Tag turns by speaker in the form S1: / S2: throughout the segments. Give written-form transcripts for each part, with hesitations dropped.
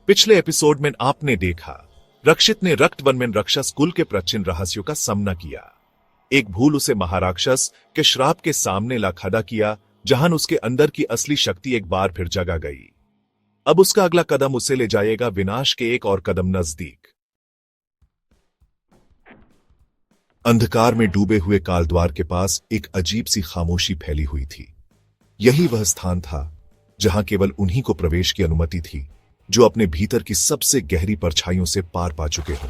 S1: पिछले एपिसोड में आपने देखा रक्षित ने रक्तवन में रक्षा स्कूल के प्राचीन रहस्यों का सामना किया। एक भूल उसे महाराक्षस के श्राप के सामने ला खड़ा किया, जहां उसके अंदर की असली शक्ति एक बार फिर जगा गई। अब उसका अगला कदम उसे ले जाएगा विनाश के एक और कदम नजदीक। अंधकार में डूबे हुए कालद्वार के पास एक अजीब सी खामोशी फैली हुई थी। यही वह स्थान था जहां केवल उन्हीं को प्रवेश की अनुमति थी जो अपने भीतर की सबसे गहरी परछाइयों से पार पा चुके हों।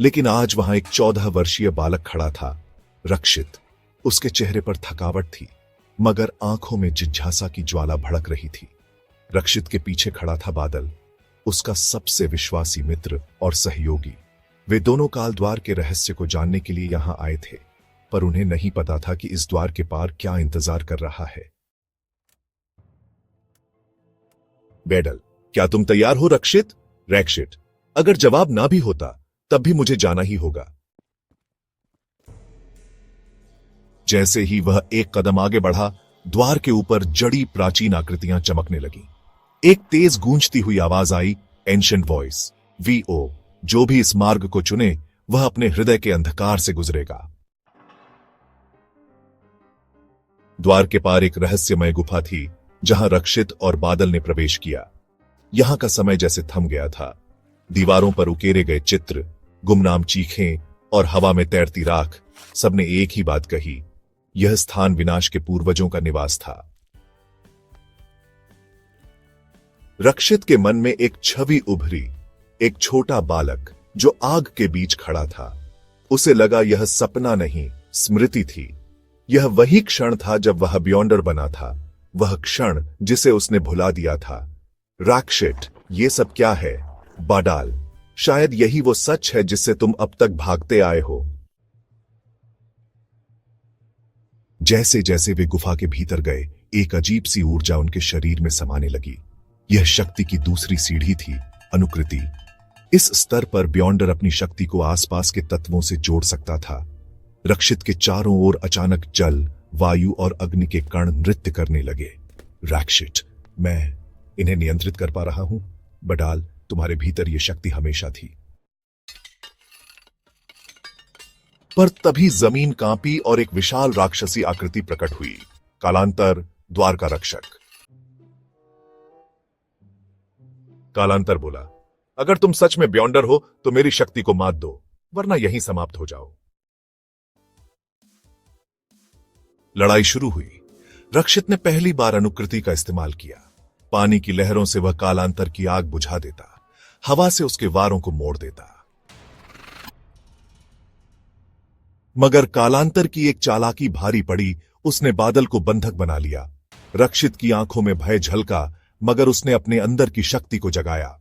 S1: लेकिन आज वहां एक 14 वर्षीय बालक खड़ा था, रक्षित। उसके चेहरे पर थकावट थी, मगर आंखों में जिज्ञासा की ज्वाला भड़क रही थी। रक्षित के पीछे खड़ा था बादल, उसका सबसे विश्वासी मित्र और सहयोगी। वे दोनों कालद्वार के रहस्य को जानने के लिए यहां आए थे, पर उन्हें नहीं पता था कि इस द्वार के पार क्या इंतजार कर रहा है। बैडल, क्या तुम तैयार हो रक्षित? रैक्षित, अगर जवाब ना भी होता तब भी मुझे जाना ही होगा। जैसे ही वह एक कदम आगे बढ़ा, द्वार के ऊपर जड़ी प्राचीन आकृतियां चमकने लगी। एक तेज गूंजती हुई आवाज आई, एंशिएंट वॉइस, वीओ, जो भी इस मार्ग को चुने वह अपने हृदय के अंधकार से गुजरेगा। द्वार के पार एक रहस्यमय गुफा थी जहां रक्षित और बादल ने प्रवेश किया। यहां का समय जैसे थम गया था। दीवारों पर उकेरे गए चित्र, गुमनाम चीखें और हवा में तैरती राख, सबने एक ही बात कही, यह स्थान विनाश के पूर्वजों का निवास था। रक्षित के मन में एक छवि उभरी, एक छोटा बालक जो आग के बीच खड़ा था। उसे लगा यह सपना नहीं, स्मृति थी। यह वही क्षण था जब वह बियॉन्डर बना था, वह क्षण जिसे उसने भुला दिया था। रक्षित, ये सब क्या है? बाडाल, शायद यही वो सच है जिससे तुम अब तक भागते आए हो। जैसे जैसे वे गुफा के भीतर गए, एक अजीब सी ऊर्जा उनके शरीर में समाने लगी। यह शक्ति की दूसरी सीढ़ी थी, अनुकृति। इस स्तर पर बियॉन्डर अपनी शक्ति को आसपास के तत्वों से जोड़ सकता था। रक्षित के चारों ओर अचानक जल, वायु और अग्नि के कण नृत्य करने लगे। रक्षित, मैं इन्हें नियंत्रित कर पा रहा हूं। बडाल, तुम्हारे भीतर यह शक्ति हमेशा थी। पर तभी जमीन कांपी और एक विशाल राक्षसी आकृति प्रकट हुई। कालांतर, द्वार का रक्षक। कालांतर बोला, अगर तुम सच में बियॉन्डर हो तो मेरी शक्ति को मात दो, वरना यहीं समाप्त हो जाओ। लड़ाई शुरू हुई। रक्षित ने पहली बार अनुकृति का इस्तेमाल किया। पानी की लहरों से वह कालांतर की आग बुझा देता, हवा से उसके वारों को मोड़ देता। मगर कालांतर की एक चालाकी भारी पड़ी, उसने बादल को बंधक बना लिया। रक्षित की आंखों में भय झलका, मगर उसने अपने अंदर की शक्ति को जगाया।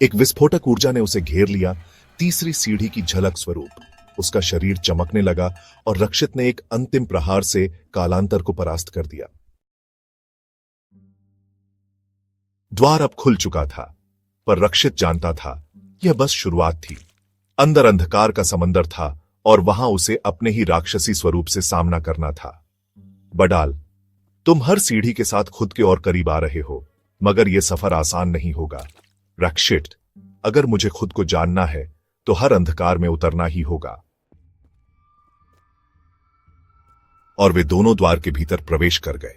S1: एक विस्फोटक ऊर्जा ने उसे घेर लिया, तीसरी सीढ़ी की झलक स्वरूप। उसका शरीर चमकने लगा और रक्षित ने एक अंतिम प्रहार से कालांतर को परास्त कर दिया। द्वार अब खुल चुका था, पर रक्षित जानता था यह बस शुरुआत थी। अंदर अंधकार का समंदर था और वहां उसे अपने ही राक्षसी स्वरूप से सामना करना था। बडाल, तुम हर सीढ़ी के साथ खुद के और करीब आ रहे हो, मगर यह सफर आसान नहीं होगा। रक्षित, अगर मुझे खुद को जानना है तो हर अंधकार में उतरना ही होगा। और वे दोनों द्वार के भीतर प्रवेश कर गए,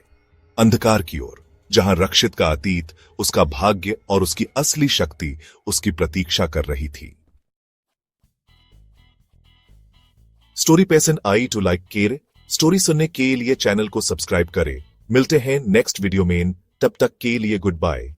S1: अंधकार की ओर, जहां रक्षित का अतीत, उसका भाग्य और उसकी असली शक्ति उसकी प्रतीक्षा कर रही थी। Story patient I to like care. Story सुनने के लिए चैनल को सब्सक्राइब करें। मिलते हैं नेक्स्ट वीडियो में, तब तक के लिए गुड बाय।